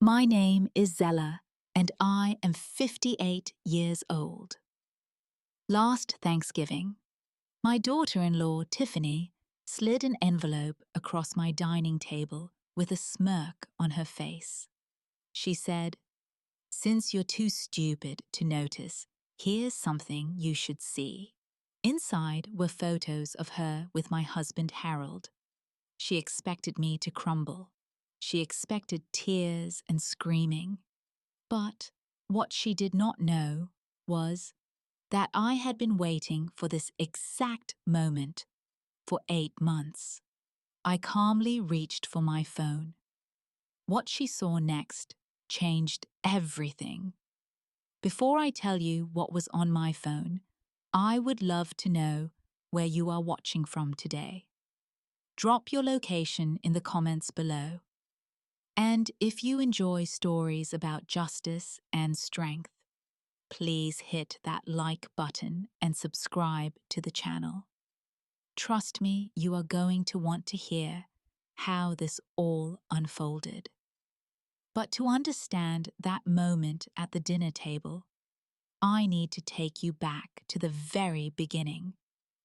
My name is Zella, and I am 58 years old. Last Thanksgiving, my daughter-in-law, Tiffany, slid an envelope across my dining table with a smirk on her face. She said, "Since you're too stupid to notice, here's something you should see." Inside were photos of her with my husband Harold. She expected me to crumble. She expected tears and screaming. But what she did not know was that I had been waiting for this exact moment for 8 months. I calmly reached for my phone. What she saw next changed everything. Before I tell you what was on my phone, I would love to know where you are watching from today. Drop your location in the comments below. And if you enjoy stories about justice and strength, please hit that like button and subscribe to the channel. Trust me, you are going to want to hear how this all unfolded. But to understand that moment at the dinner table, I need to take you back to the very beginning,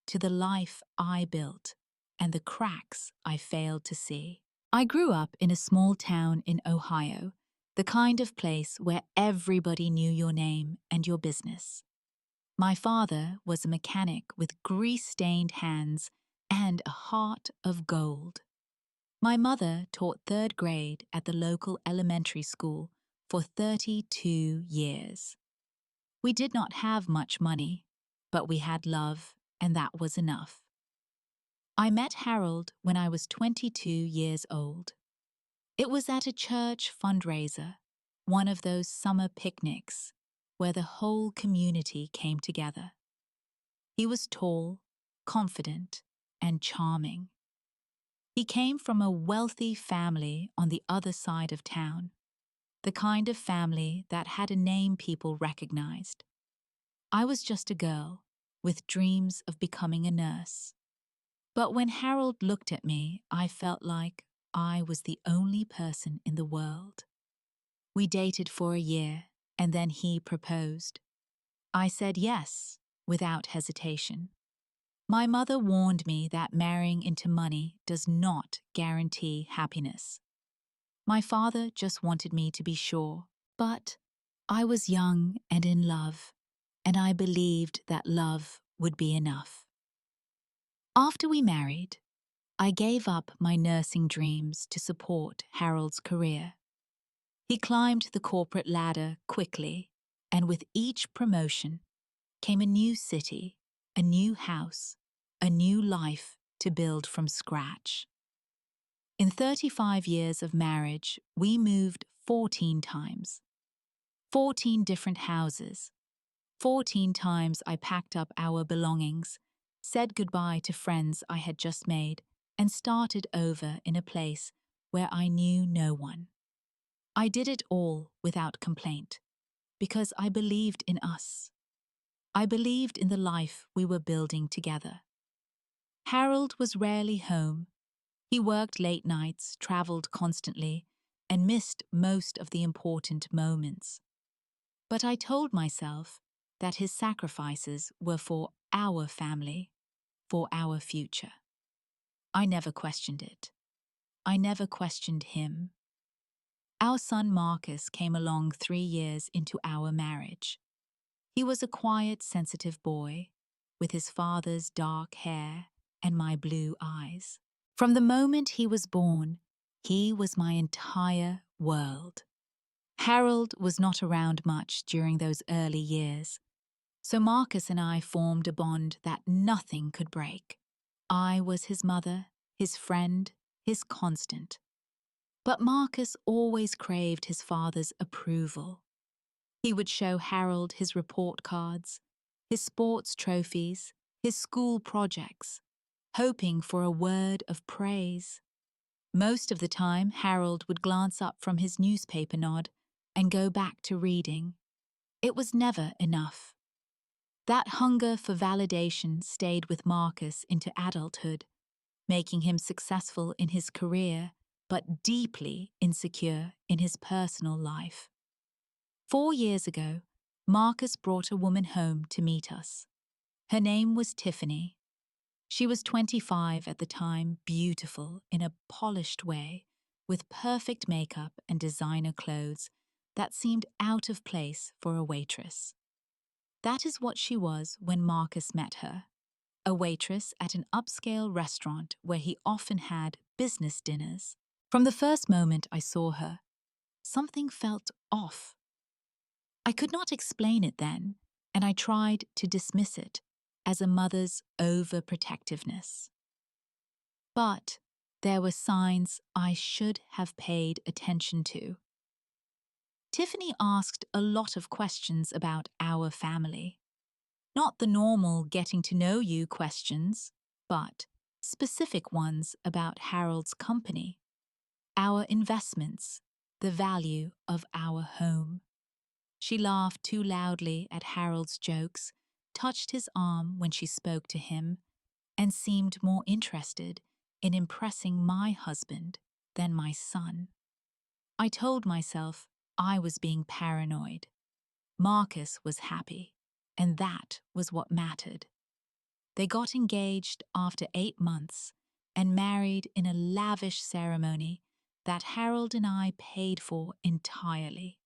to the life I built and the cracks I failed to see. I grew up in a small town in Ohio, the kind of place where everybody knew your name and your business. My father was a mechanic with grease-stained hands and a heart of gold. My mother taught third grade at the local elementary school for 32 years. We did not have much money, but we had love, and that was enough. I met Harold when I was 22 years old. It was at a church fundraiser, one of those summer picnics where the whole community came together. He was tall, confident, and charming. He came from a wealthy family on the other side of town, the kind of family that had a name people recognized. I was just a girl with dreams of becoming a nurse. But when Harold looked at me, I felt like I was the only person in the world. We dated for a year, and then he proposed. I said yes, without hesitation. My mother warned me that marrying into money does not guarantee happiness. My father just wanted me to be sure, but I was young and in love, and I believed that love would be enough. After we married, I gave up my nursing dreams to support Harold's career. He climbed the corporate ladder quickly, and with each promotion came a new city, a new house, a new life to build from scratch. In 35 years of marriage, we moved 14 times. 14 different houses. 14 times I packed up our belongings, said goodbye to friends I had just made, and started over in a place where I knew no one. I did it all without complaint, because I believed in us. I believed in the life we were building together. Harold was rarely home. He worked late nights, traveled constantly, and missed most of the important moments. But I told myself that his sacrifices were for our family, for our future. I never questioned it. I never questioned him. Our son Marcus came along 3 years into our marriage. He was a quiet, sensitive boy, with his father's dark hair and my blue eyes. From the moment he was born, he was my entire world. Harold was not around much during those early years, so Marcus and I formed a bond that nothing could break. I was his mother, his friend, his constant. But Marcus always craved his father's approval. He would show Harold his report cards, his sports trophies, his school projects, hoping for a word of praise. Most of the time, Harold would glance up from his newspaper nod and go back to reading. It was never enough. That hunger for validation stayed with Marcus into adulthood, making him successful in his career, but deeply insecure in his personal life. 4 years ago, Marcus brought a woman home to meet us. Her name was Tiffany. She was 25 at the time, beautiful in a polished way, with perfect makeup and designer clothes that seemed out of place for a waitress. That is what she was when Marcus met her, a waitress at an upscale restaurant where he often had business dinners. From the first moment I saw her, something felt off. I could not explain it then, and I tried to dismiss it as a mother's overprotectiveness. But there were signs I should have paid attention to. Tiffany asked a lot of questions about our family. Not the normal getting to know you questions, but specific ones about Harold's company, our investments, the value of our home. She laughed too loudly at Harold's jokes, touched his arm when she spoke to him, and seemed more interested in impressing my husband than my son. I told myself I was being paranoid. Marcus was happy, and that was what mattered. They got engaged after 8 months and married in a lavish ceremony that Harold and I paid for entirely.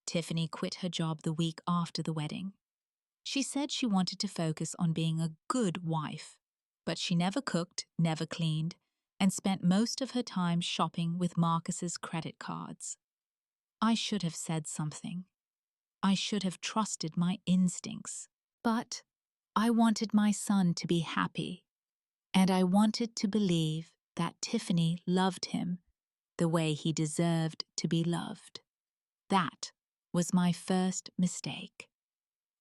Tiffany quit her job the week after the wedding. She said she wanted to focus on being a good wife, but she never cooked, never cleaned, and spent most of her time shopping with Marcus's credit cards. I should have said something. I should have trusted my instincts. But I wanted my son to be happy, and I wanted to believe that Tiffany loved him the way he deserved to be loved. That was my first mistake.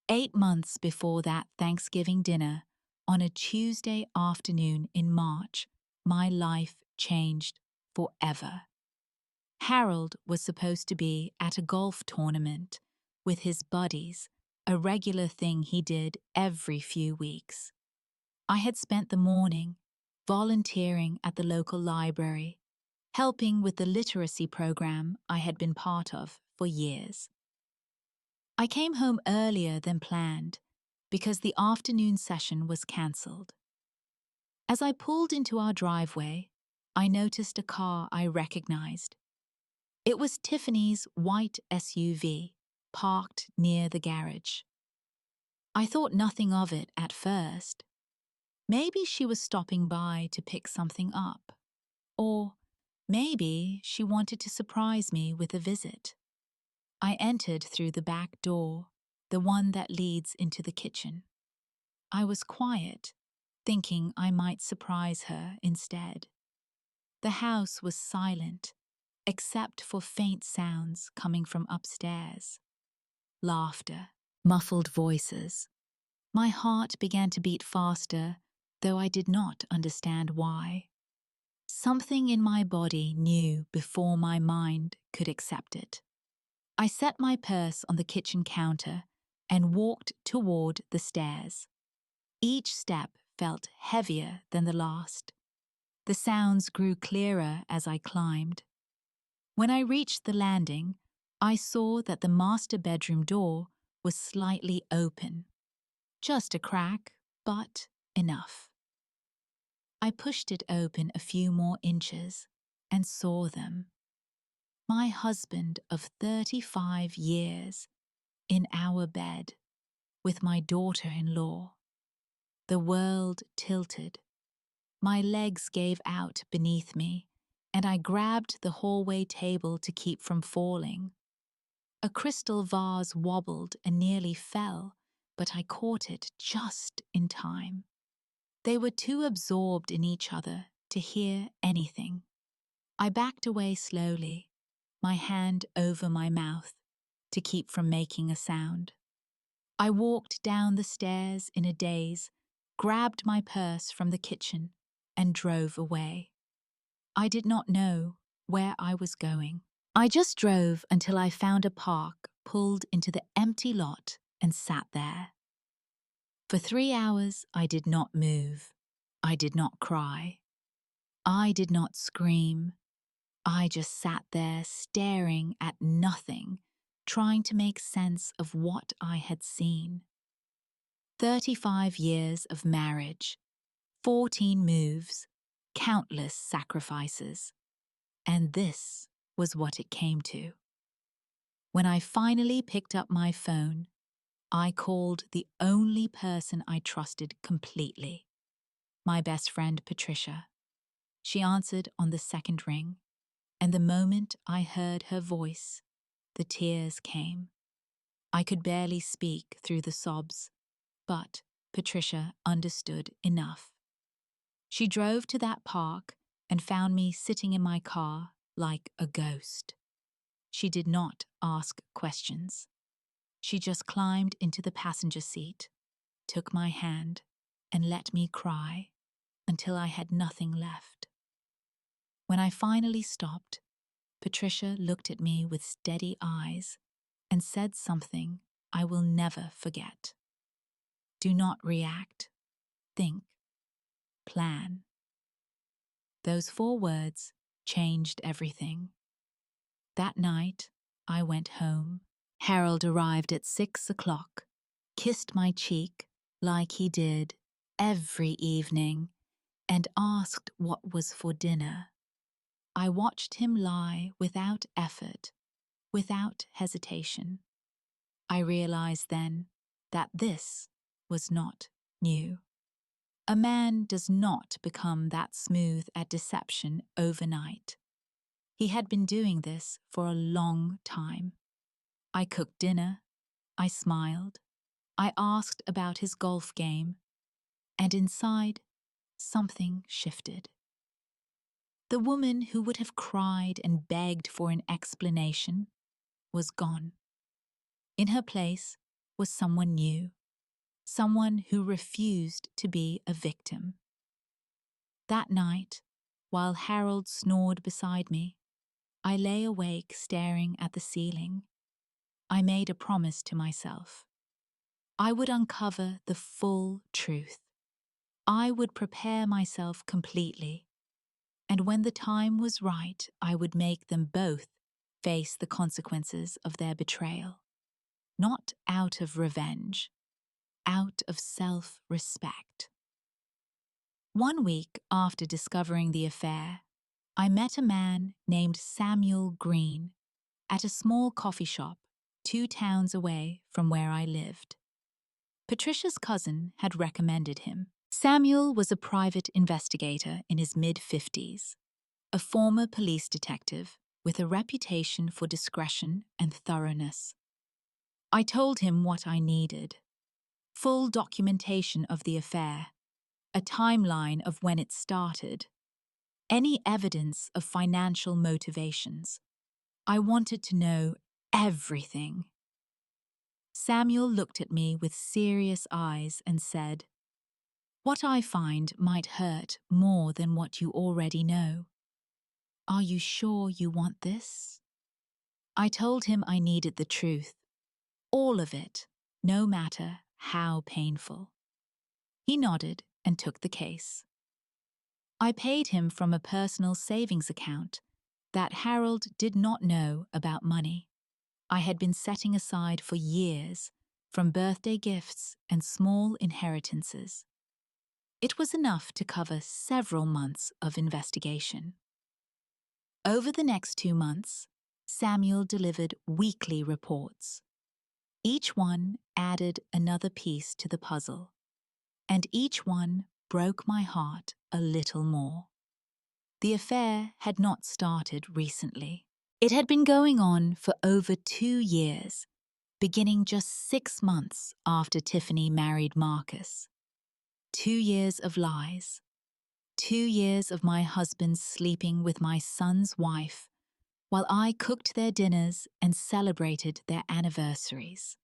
8 months before that Thanksgiving dinner, on a Tuesday afternoon in March, my life changed forever. Harold was supposed to be at a golf tournament with his buddies, a regular thing he did every few weeks. I had spent the morning volunteering at the local library, helping with the literacy program I had been part of for years. I came home earlier than planned because the afternoon session was cancelled. As I pulled into our driveway, I noticed a car I recognized. It was Tiffany's white SUV, parked near the garage. I thought nothing of it at first. Maybe she was stopping by to pick something up. Or maybe she wanted to surprise me with a visit. I entered through the back door, the one that leads into the kitchen. I was quiet, thinking I might surprise her instead. The house was silent, except for faint sounds coming from upstairs. Laughter, muffled voices. My heart began to beat faster, though I did not understand why. Something in my body knew before my mind could accept it. I set my purse on the kitchen counter and walked toward the stairs. Each step felt heavier than the last. The sounds grew clearer as I climbed. When I reached the landing, I saw that the master bedroom door was slightly open. Just a crack, but enough. I pushed it open a few more inches and saw them. My husband of 35 years in our bed with my daughter-in-law. The world tilted. My legs gave out beneath me, and I grabbed the hallway table to keep from falling. A crystal vase wobbled and nearly fell, but I caught it just in time. They were too absorbed in each other to hear anything. I backed away slowly, my hand over my mouth, to keep from making a sound. I walked down the stairs in a daze, grabbed my purse from the kitchen, and drove away. I did not know where I was going. I just drove until I found a park, pulled into the empty lot, and sat there. For 3 hours, I did not move. I did not cry. I did not scream. I just sat there staring at nothing, trying to make sense of what I had seen. 35 years of marriage, 14 moves, countless sacrifices. And this was what it came to. When I finally picked up my phone, I called the only person I trusted completely, my best friend Patricia. She answered on the second ring, and the moment I heard her voice, the tears came. I could barely speak through the sobs, but Patricia understood enough. She drove to that park and found me sitting in my car like a ghost. She did not ask questions. She just climbed into the passenger seat, took my hand, and let me cry until I had nothing left. When I finally stopped, Patricia looked at me with steady eyes and said something I will never forget. Do not react. Think. Plan. Those 4 words changed everything. That night, I went home. Harold arrived at 6 o'clock, kissed my cheek like he did every evening, and asked what was for dinner. I watched him lie without effort, without hesitation. I realized then that this was not new. A man does not become that smooth at deception overnight. He had been doing this for a long time. I cooked dinner, I smiled, I asked about his golf game, and inside, something shifted. The woman who would have cried and begged for an explanation was gone. In her place was someone new, someone who refused to be a victim. That night, while Harold snored beside me, I lay awake staring at the ceiling. I made a promise to myself. I would uncover the full truth. I would prepare myself completely, and when the time was right, I would make them both face the consequences of their betrayal, not out of revenge, out of self-respect. 1 week after discovering the affair, I met a man named Samuel Green at a small coffee shop 2 towns away from where I lived. Patricia's cousin had recommended him. Samuel was a private investigator in his mid-50s, a former police detective with a reputation for discretion and thoroughness. I told him what I needed: full documentation of the affair, a timeline of when it started, any evidence of financial motivations. I wanted to know everything. Samuel looked at me with serious eyes and said, "What I find might hurt more than what you already know. Are you sure you want this?" I told him I needed the truth, all of it, no matter how painful. He nodded and took the case. I paid him from a personal savings account that Harold did not know about money. I had been setting aside for years from birthday gifts and small inheritances. It was enough to cover several months of investigation. Over the next 2 months, Samuel delivered weekly reports. Each one added another piece to the puzzle, and each one broke my heart a little more. The affair had not started recently. It had been going on for over 2 years, beginning just 6 months after Tiffany married Marcus. 2 years of lies. 2 years of my husband sleeping with my son's wife while I cooked their dinners and celebrated their anniversaries.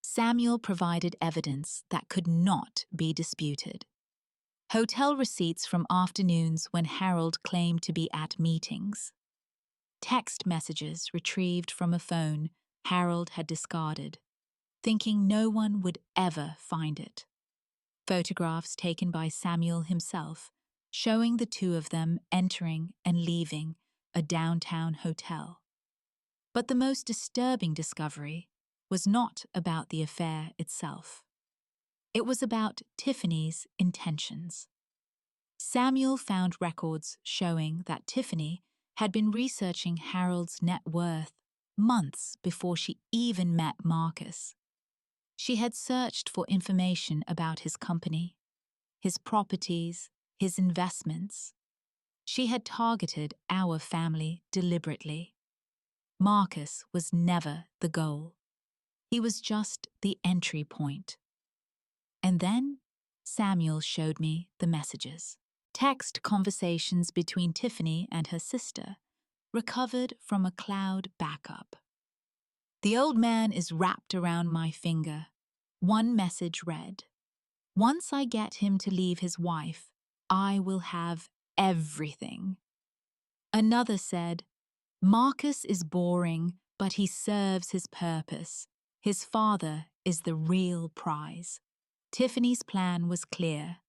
Samuel provided evidence that could not be disputed. Hotel receipts from afternoons when Harold claimed to be at meetings. Text messages retrieved from a phone Harold had discarded, thinking no one would ever find it. Photographs taken by Samuel himself, showing the 2 of them entering and leaving a downtown hotel. But the most disturbing discovery was not about the affair itself. It was about Tiffany's intentions. Samuel found records showing that Tiffany had been researching Harold's net worth months before she even met Marcus. She had searched for information about his company, his properties, his investments. She had targeted our family deliberately. Marcus was never the goal. He was just the entry point. And then Samuel showed me the messages. Text conversations between Tiffany and her sister, recovered from a cloud backup. The old man is wrapped around my finger. One message read, "Once I get him to leave his wife, I will have everything." Another said, "Marcus is boring, but he serves his purpose. His father is the real prize." Tiffany's plan was clear.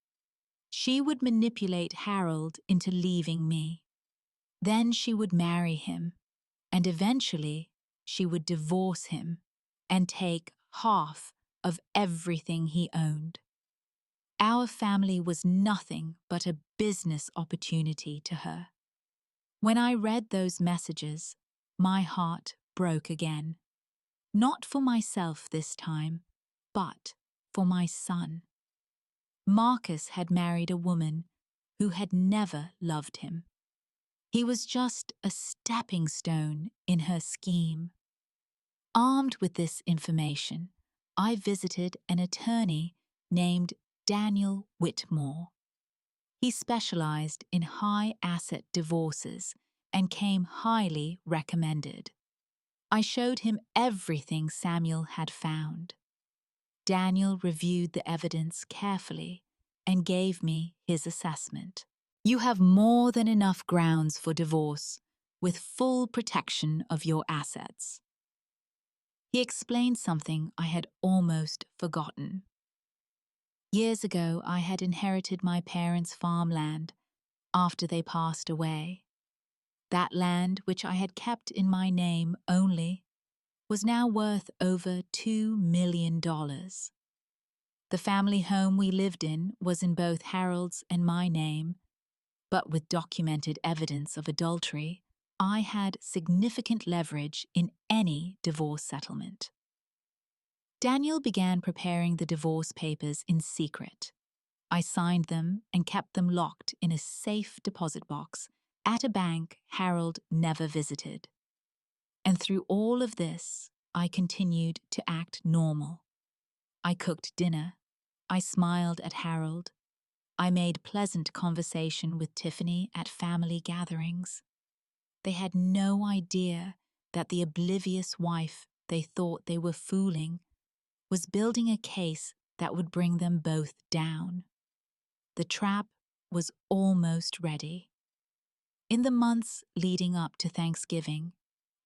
She would manipulate Harold into leaving me. Then she would marry him, and eventually she would divorce him and take half of everything he owned. Our family was nothing but a business opportunity to her. When I read those messages, my heart broke again. Not for myself this time, but for my son. Marcus had married a woman who had never loved him. He was just a stepping stone in her scheme. Armed with this information, I visited an attorney named Daniel Whitmore. He specialized in high-asset divorces and came highly recommended. I showed him everything Samuel had found. Daniel reviewed the evidence carefully and gave me his assessment. "You have more than enough grounds for divorce, with full protection of your assets." He explained something I had almost forgotten. Years ago, I had inherited my parents' farmland after they passed away. That land, which I had kept in my name only, was now worth over $2 million. The family home we lived in was in both Harold's and my name, but with documented evidence of adultery, I had significant leverage in any divorce settlement. Daniel began preparing the divorce papers in secret. I signed them and kept them locked in a safe deposit box at a bank Harold never visited. And through all of this, I continued to act normal. I cooked dinner. I smiled at Harold. I made pleasant conversation with Tiffany at family gatherings. They had no idea that the oblivious wife they thought they were fooling was building a case that would bring them both down. The trap was almost ready. In the months leading up to Thanksgiving,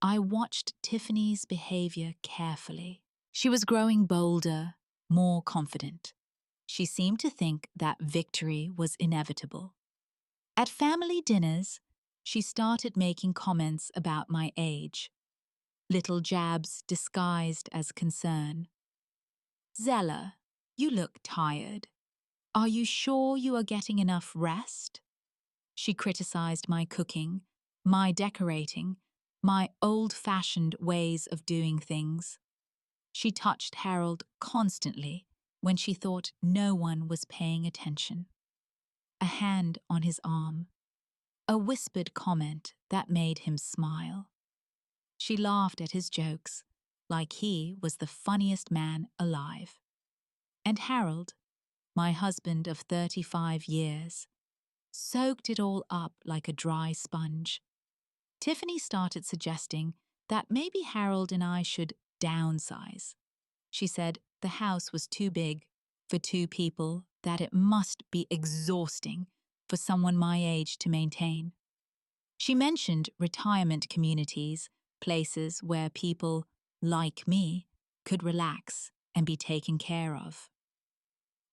I watched Tiffany's behavior carefully. She was growing bolder, more confident. She seemed to think that victory was inevitable. At family dinners, she started making comments about my age, little jabs disguised as concern. "Zella, you look tired. Are you sure you are getting enough rest?" She criticized my cooking, my decorating, my old-fashioned ways of doing things. She touched Harold constantly when she thought no one was paying attention. A hand on his arm, a whispered comment that made him smile. She laughed at his jokes like he was the funniest man alive. And Harold, my husband of 35 years, soaked it all up like a dry sponge. Tiffany started suggesting that maybe Harold and I should downsize. She said the house was too big for two people, that it must be exhausting for someone my age to maintain. She mentioned retirement communities, places where people, like me, could relax and be taken care of.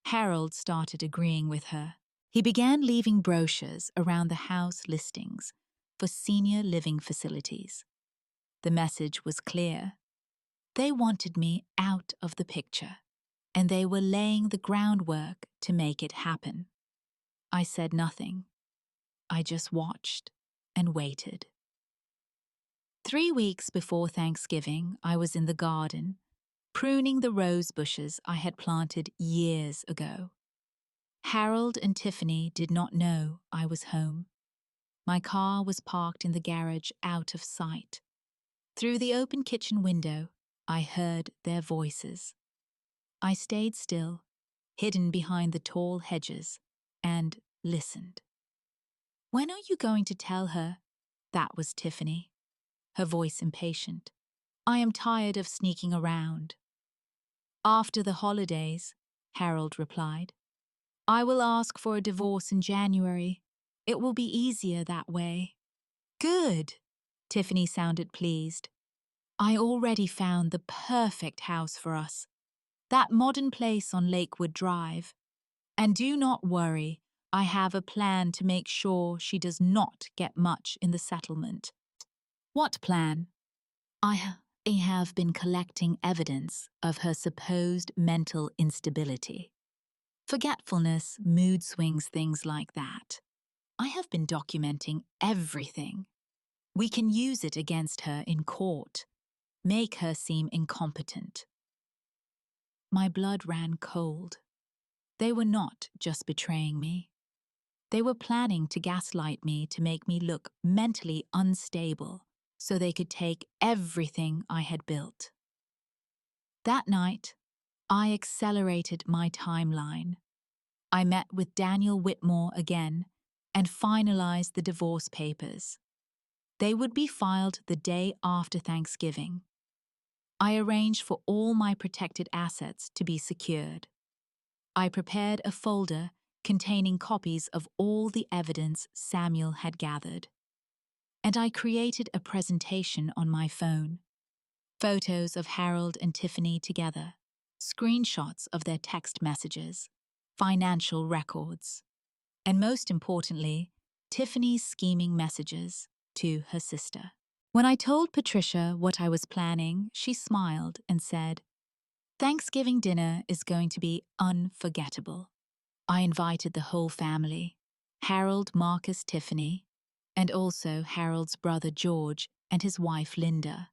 Harold started agreeing with her. He began leaving brochures around the house listings, for senior living facilities. The message was clear. They wanted me out of the picture, and they were laying the groundwork to make it happen. I said nothing. I just watched and waited. 3 weeks before Thanksgiving, I was in the garden, pruning the rose bushes I had planted years ago. Harold and Tiffany did not know I was home. My car was parked in the garage out of sight. Through the open kitchen window, I heard their voices. I stayed still, hidden behind the tall hedges, and listened. "When are you going to tell her?" That was Tiffany, her voice impatient. "I am tired of sneaking around." "After the holidays," Harold replied. "I will ask for a divorce in January. It will be easier that way." "Good," Tiffany sounded pleased. "I already found the perfect house for us. That modern place on Lakewood Drive. And do not worry, I have a plan to make sure she does not get much in the settlement." "What plan?" I have been collecting evidence of her supposed mental instability. Forgetfulness, mood swings, things like that. I have been documenting everything. We can use it against her in court, make her seem incompetent. My blood ran cold. They were not just betraying me. They were planning to gaslight me to make me look mentally unstable so they could take everything I had built. That night, I accelerated my timeline. I met with Daniel Whitmore again and finalized the divorce papers. They would be filed the day after Thanksgiving. I arranged for all my protected assets to be secured. I prepared a folder containing copies of all the evidence Samuel had gathered. And I created a presentation on my phone. Photos of Harold and Tiffany together, screenshots of their text messages, financial records, and most importantly, Tiffany's scheming messages to her sister. When I told Patricia what I was planning, she smiled and said, "Thanksgiving dinner is going to be unforgettable." I invited the whole family, Harold, Marcus, Tiffany, and also Harold's brother George and his wife Linda.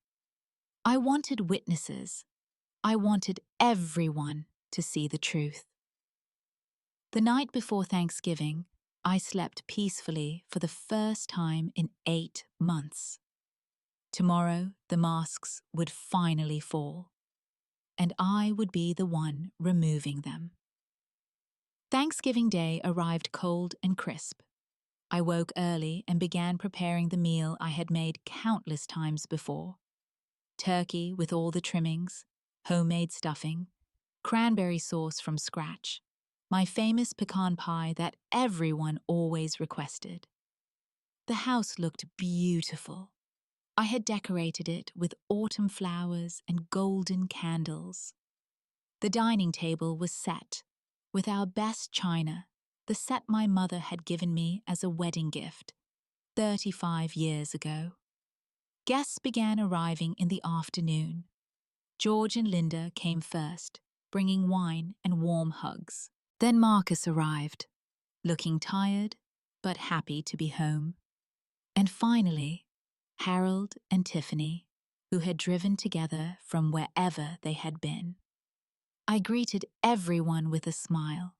I wanted witnesses. I wanted everyone to see the truth. The night before Thanksgiving, I slept peacefully for the first time in 8 months. Tomorrow, the masks would finally fall, and I would be the one removing them. Thanksgiving Day arrived cold and crisp. I woke early and began preparing the meal I had made countless times before. Turkey with all the trimmings, homemade stuffing, cranberry sauce from scratch, my famous pecan pie that everyone always requested. The house looked beautiful. I had decorated it with autumn flowers and golden candles. The dining table was set with our best china, the set my mother had given me as a wedding gift 35 years ago. Guests began arriving in the afternoon. George and Linda came first, bringing wine and warm hugs. Then Marcus arrived, looking tired but happy to be home. And finally, Harold and Tiffany, who had driven together from wherever they had been. I greeted everyone with a smile.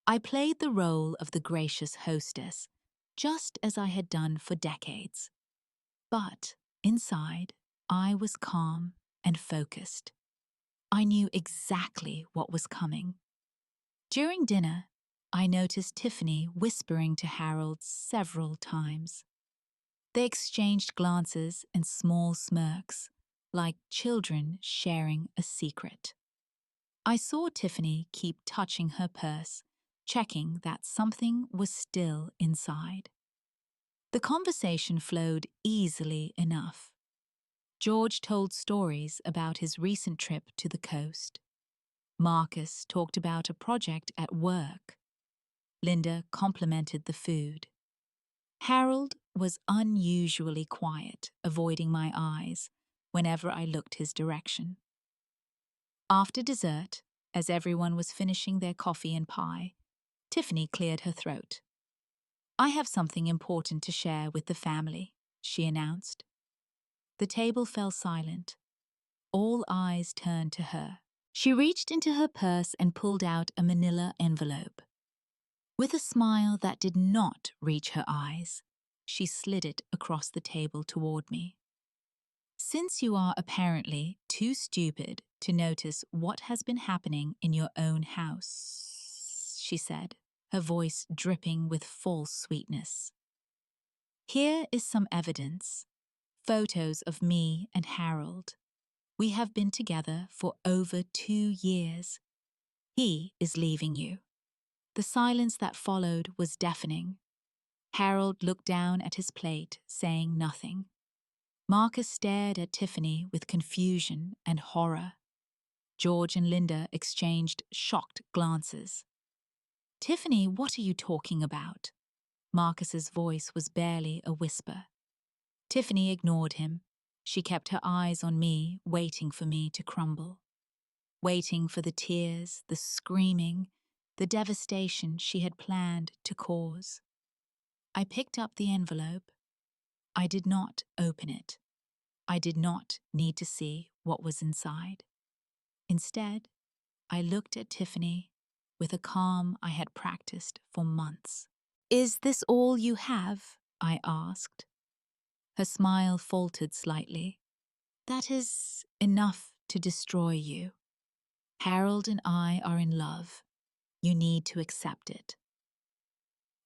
I played the role of the gracious hostess, just as I had done for decades. But inside, I was calm and focused. I knew exactly what was coming. During dinner, I noticed Tiffany whispering to Harold several times. They exchanged glances and small smirks, like children sharing a secret. I saw Tiffany keep touching her purse, checking that something was still inside. The conversation flowed easily enough. George told stories about his recent trip to the coast. Marcus talked about a project at work. Linda complimented the food. Harold was unusually quiet, avoiding my eyes whenever I looked his direction. After dessert, as everyone was finishing their coffee and pie, Tiffany cleared her throat. "I have something important to share with the family," she announced. The table fell silent. All eyes turned to her. She reached into her purse and pulled out a manila envelope. With a smile that did not reach her eyes, she slid it across the table toward me. "Since you are apparently too stupid to notice what has been happening in your own house," she said, her voice dripping with false sweetness, "here is some evidence. Photos of me and Harold. We have been together for over 2 years. He is leaving you." The silence that followed was deafening. Harold looked down at his plate, saying nothing. Marcus stared at Tiffany with confusion and horror. George and Linda exchanged shocked glances. "Tiffany, what are you talking about?" Marcus's voice was barely a whisper. Tiffany ignored him. She kept her eyes on me, waiting for me to crumble. Waiting for the tears, the screaming, the devastation she had planned to cause. I picked up the envelope. I did not open it. I did not need to see what was inside. Instead, I looked at Tiffany with a calm I had practiced for months. "Is this all you have?" I asked. Her smile faltered slightly. "That is enough to destroy you. Harold and I are in love. You need to accept it."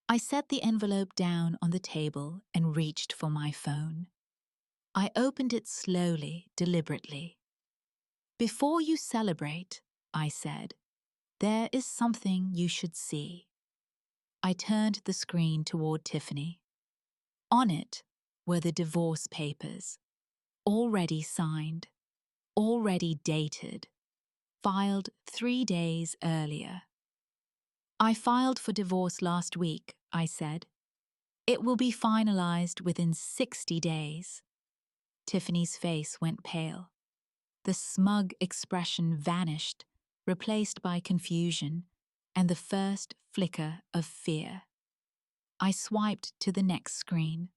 I set the envelope down on the table and reached for my phone. I opened it slowly, deliberately. "Before you celebrate," I said, "there is something you should see." I turned the screen toward Tiffany. On it were the divorce papers, already signed, already dated, filed 3 days earlier. "I filed for divorce last week," I said. "It will be finalized within 60 days." Tiffany's face went pale. The smug expression vanished, replaced by confusion and the first flicker of fear. I swiped to the next screen.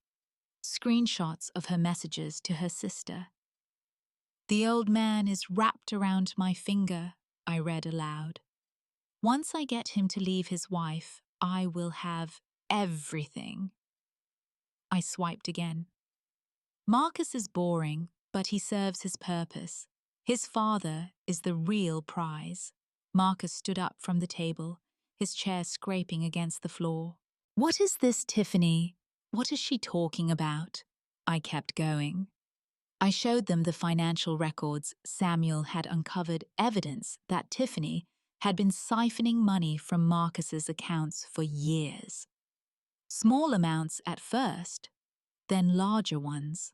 Screenshots of her messages to her sister. "The old man is wrapped around my finger," I read aloud. "Once I get him to leave his wife, I will have everything." I swiped again. "Marcus is boring, but he serves his purpose. His father is the real prize." Marcus stood up from the table, his chair scraping against the floor. "What is this, Tiffany? What is she talking about?" I kept going. I showed them the financial records. Samuel had uncovered evidence that Tiffany had been siphoning money from Marcus's accounts for years. Small amounts at first, then larger ones.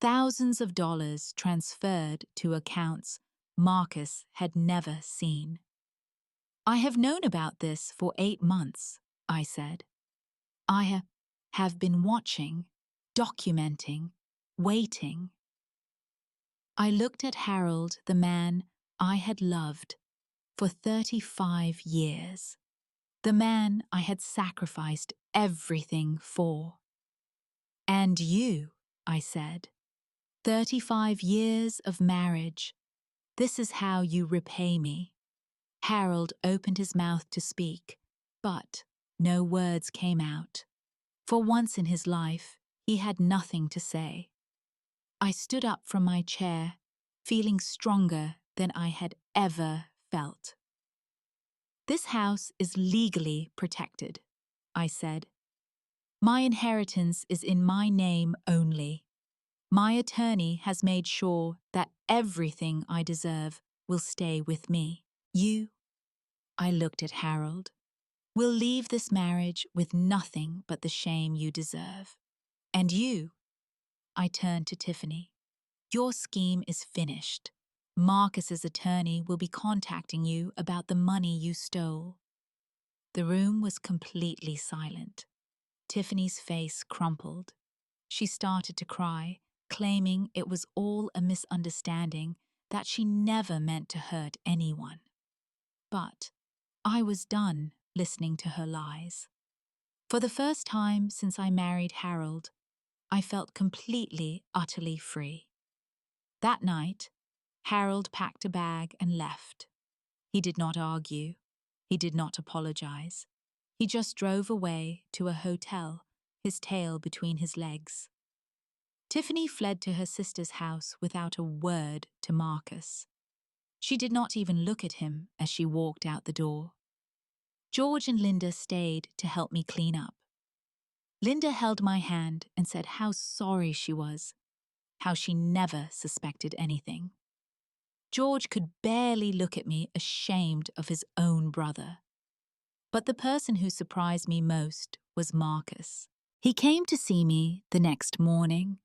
Thousands of dollars transferred to accounts Marcus had never seen. "I have known about this for 8 months," I said. "I have been watching, documenting, waiting." I looked at Harold, the man I had loved for 35 years, the man I had sacrificed everything for. "And you," I said, 35 years of marriage. This is how you repay me." Harold opened his mouth to speak, but no words came out. For once in his life, he had nothing to say. I stood up from my chair, feeling stronger than I had ever felt. "This house is legally protected," I said. "My inheritance is in my name only. My attorney has made sure that everything I deserve will stay with me. You," I looked at Harold, "will leave this marriage with nothing but the shame you deserve. And you," I turned to Tiffany, "your scheme is finished. Marcus's attorney will be contacting you about the money you stole." The room was completely silent. Tiffany's face crumpled. She started to cry, claiming it was all a misunderstanding, that she never meant to hurt anyone. But I was done listening to her lies. For the first time since I married Harold, I felt completely, utterly free. That night, Harold packed a bag and left. He did not argue. He did not apologize. He just drove away to a hotel, his tail between his legs. Tiffany fled to her sister's house without a word to Marcus. She did not even look at him as she walked out the door. George and Linda stayed to help me clean up. Linda held my hand and said how sorry she was, how she never suspected anything. George could barely look at me, ashamed of his own brother. But the person who surprised me most was Marcus. He came to see me the next morning.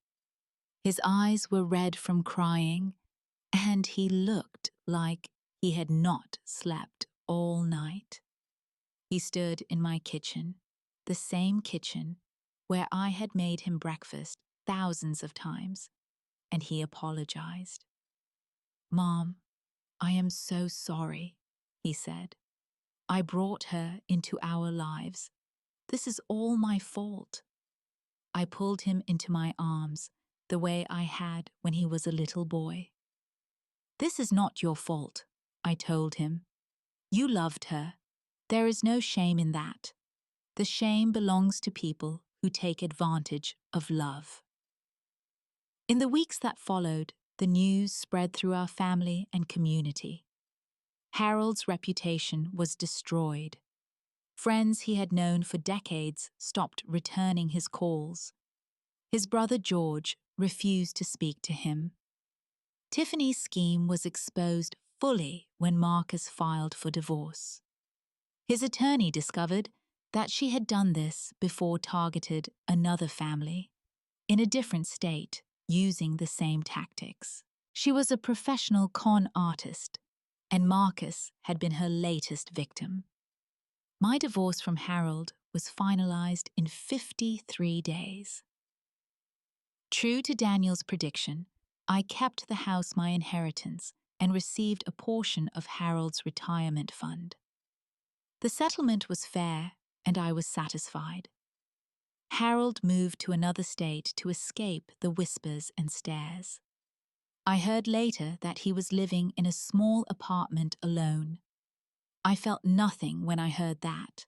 His eyes were red from crying, and he looked like he had not slept all night. He stood in my kitchen, the same kitchen where I had made him breakfast thousands of times, and he apologized. "Mom, I am so sorry," he said. "I brought her into our lives. This is all my fault." I pulled him into my arms the way I had when he was a little boy. "This is not your fault," I told him. "You loved her. There is no shame in that. The shame belongs to people who take advantage of love." In the weeks that followed, the news spread through our family and community. Harold's reputation was destroyed. Friends he had known for decades stopped returning his calls. His brother George refused to speak to him. Tiffany's scheme was exposed fully when Marcus filed for divorce. His attorney discovered that she had done this before targeted another family in a different state using the same tactics. She was a professional con artist, and Marcus had been her latest victim. My divorce from Harold was finalized in 53 days. True to Daniel's prediction, I kept the house my inheritance and received a portion of Harold's retirement fund. The settlement was fair, and I was satisfied. Harold moved to another state to escape the whispers and stares. I heard later that he was living in a small apartment alone. I felt nothing when I heard that.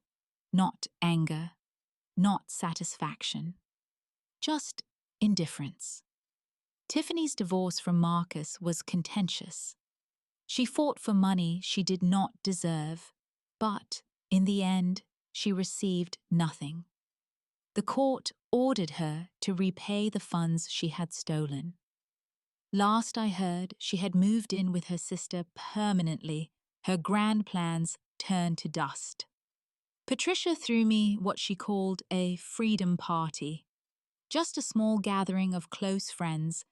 Not anger, not satisfaction, just indifference. Tiffany's divorce from Marcus was contentious. She fought for money she did not deserve, but in the end, she received nothing. The court ordered her to repay the funds she had stolen. Last I heard, she had moved in with her sister permanently. Her grand plans turned to dust. Patricia threw me what she called a freedom party. Just a small gathering of close friends,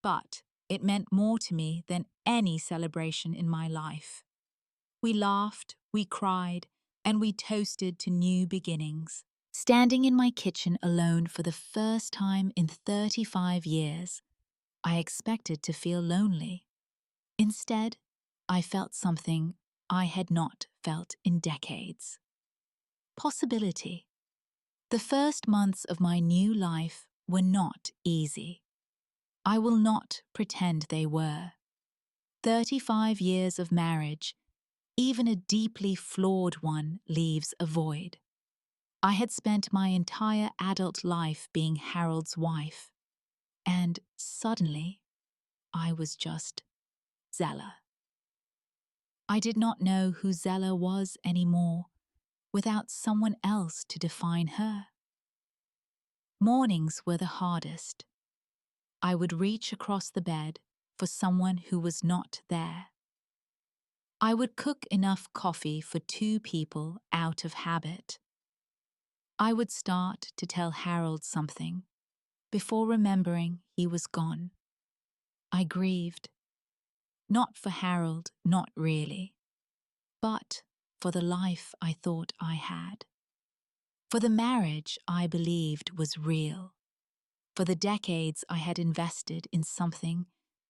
but it meant more to me than any celebration in my life. We laughed, we cried, and we toasted to new beginnings. Standing in my kitchen alone for the first time in 35 years, I expected to feel lonely. Instead, I felt something I had not felt in decades. Possibility. The first months of my new life were not easy. I will not pretend they were. 35 years of marriage, even a deeply flawed one, leaves a void. I had spent my entire adult life being Harold's wife, and suddenly, I was just Zella. I did not know who Zella was anymore, without someone else to define her. Mornings were the hardest. I would reach across the bed for someone who was not there. I would cook enough coffee for 2 people out of habit. I would start to tell Harold something before remembering he was gone. I grieved. Not for Harold, not really, but for the life I thought I had. For the marriage I believed was real. For the decades I had invested in something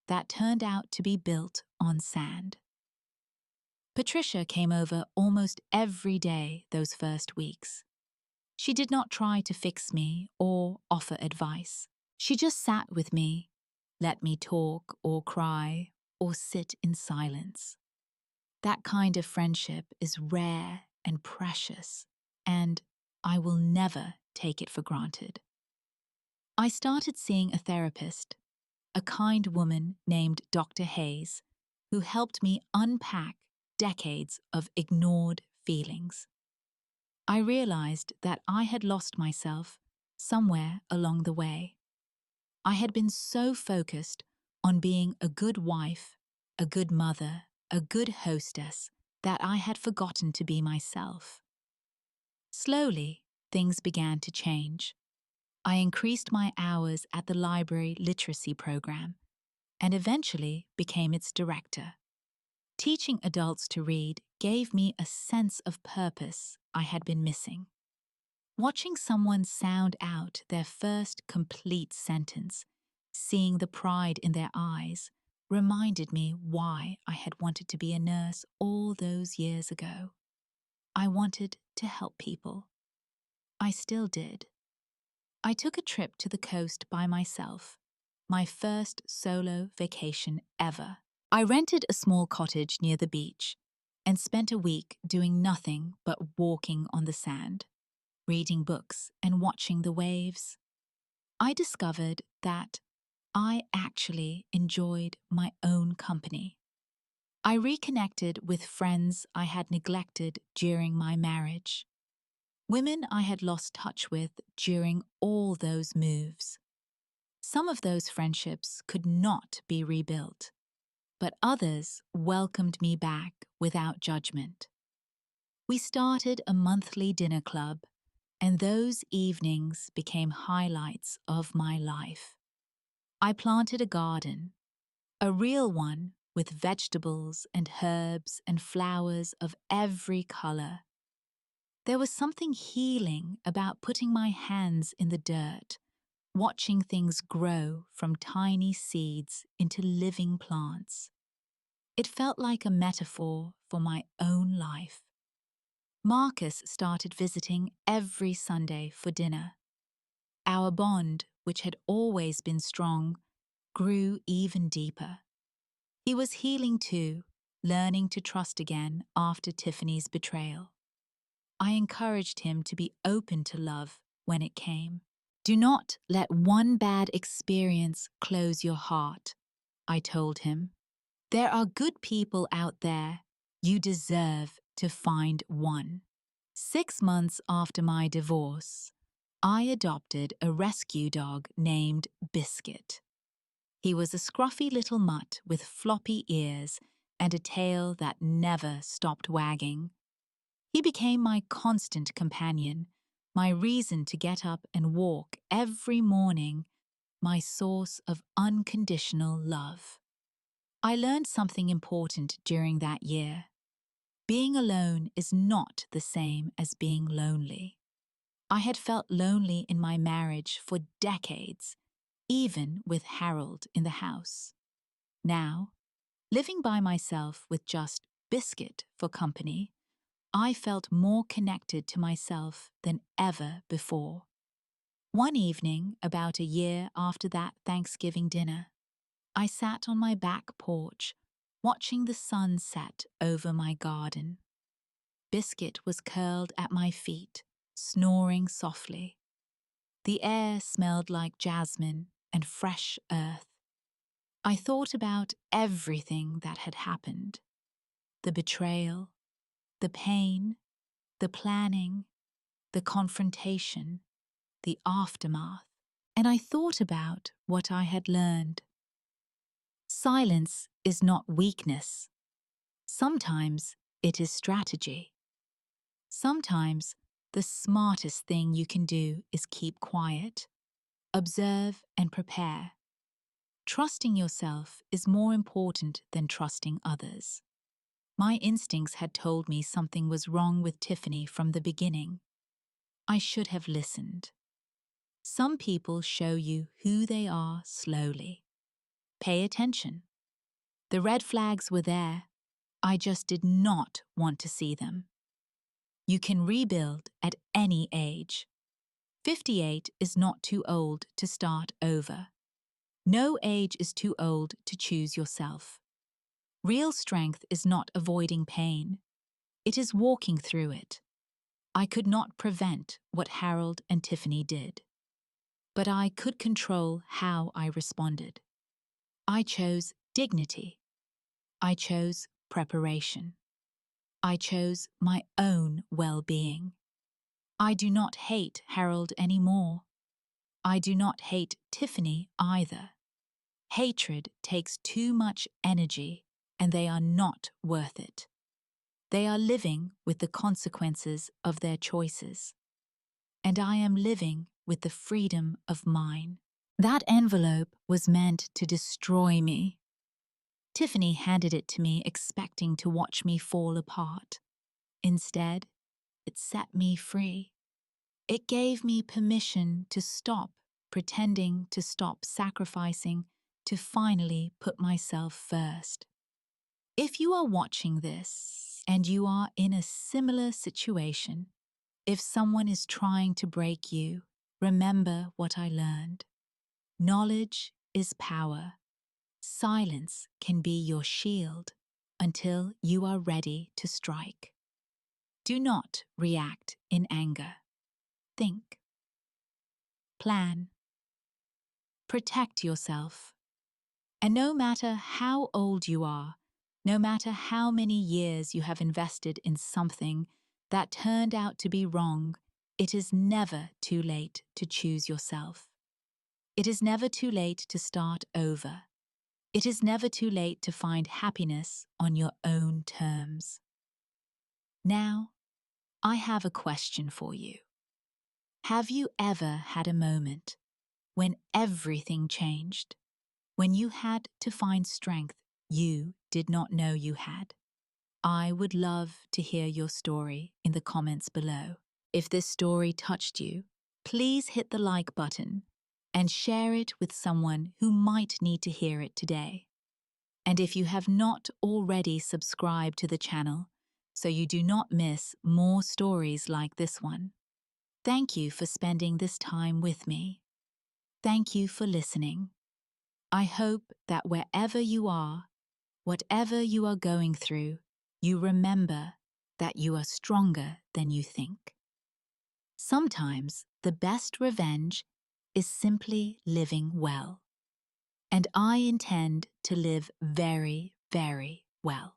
that turned out to be built on sand. Patricia came over almost every day those first weeks. She did not try to fix me or offer advice. She just sat with me, let me talk or cry or sit in silence. That kind of friendship is rare and precious, and I will never take it for granted. I started seeing a therapist, a kind woman named Dr. Hayes, who helped me unpack decades of ignored feelings. I realized that I had lost myself somewhere along the way. I had been so focused on being a good wife, a good mother, a good hostess, that I had forgotten to be myself. Slowly, things began to change. I increased my hours at the library literacy program and eventually became its director. Teaching adults to read gave me a sense of purpose I had been missing. Watching someone sound out their first complete sentence, seeing the pride in their eyes, reminded me why I had wanted to be a nurse all those years ago. I wanted to help people. I still did. I took a trip to the coast by myself, my first solo vacation ever. I rented a small cottage near the beach and spent a week doing nothing but walking on the sand, reading books and watching the waves. I discovered that I actually enjoyed my own company. I reconnected with friends I had neglected during my marriage, women I had lost touch with during all those moves. Some of those friendships could not be rebuilt, but others welcomed me back without judgment. We started a monthly dinner club, and those evenings became highlights of my life. I planted a garden, a real one with vegetables and herbs and flowers of every color. There was something healing about putting my hands in the dirt, watching things grow from tiny seeds into living plants. It felt like a metaphor for my own life. Marcus started visiting every Sunday for dinner. Our bond, which had always been strong, grew even deeper. He was healing too, learning to trust again after Tiffany's betrayal. I encouraged him to be open to love when it came. Do not let one bad experience close your heart, I told him. There are good people out there. You deserve to find one. 6 months after my divorce, I adopted a rescue dog named Biscuit. He was a scruffy little mutt with floppy ears and a tail that never stopped wagging. He became my constant companion, my reason to get up and walk every morning, my source of unconditional love. I learned something important during that year. Being alone is not the same as being lonely. I had felt lonely in my marriage for decades, even with Harold in the house. Now, living by myself with just Biscuit for company, I felt more connected to myself than ever before. One evening, about a year after that Thanksgiving dinner, I sat on my back porch, watching the sun set over my garden. Biscuit was curled at my feet, snoring softly. The air smelled like jasmine and fresh earth. I thought about everything that had happened: the betrayal, the pain, the planning, the confrontation, the aftermath, and I thought about what I had learned. Silence is not weakness. Sometimes it is strategy. Sometimes the smartest thing you can do is keep quiet, observe, and prepare. Trusting yourself is more important than trusting others. My instincts had told me something was wrong with Tiffany from the beginning. I should have listened. Some people show you who they are slowly. Pay attention. The red flags were there. I just did not want to see them. You can rebuild at any age. 58 is not too old to start over. No age is too old to choose yourself. Real strength is not avoiding pain. It is walking through it. I could not prevent what Harold and Tiffany did, but I could control how I responded. I chose dignity. I chose preparation. I chose my own well-being. I do not hate Harold anymore. I do not hate Tiffany either. Hatred takes too much energy, and they are not worth it. They are living with the consequences of their choices, and I am living with the freedom of mine. That envelope was meant to destroy me. Tiffany handed it to me expecting to watch me fall apart. Instead, it set me free. It gave me permission to stop pretending, to stop sacrificing, to finally put myself first. If you are watching this and you are in a similar situation, if someone is trying to break you, remember what I learned. Knowledge is power. Silence can be your shield until you are ready to strike. Do not react in anger. Think. Plan. Protect yourself. And no matter how old you are, no matter how many years you have invested in something that turned out to be wrong, it is never too late to choose yourself. It is never too late to start over. It is never too late to find happiness on your own terms. Now, I have a question for you. Have you ever had a moment when everything changed? When you had to find strength you did not know you had? I would love to hear your story in the comments below. If this story touched you, please hit the like button and share it with someone who might need to hear it today. And if you have not already subscribed to the channel, so you do not miss more stories like this one, thank you for spending this time with me. Thank you for listening. I hope that wherever you are, whatever you are going through, you remember that you are stronger than you think. Sometimes the best revenge is simply living well. And I intend to live very, very well.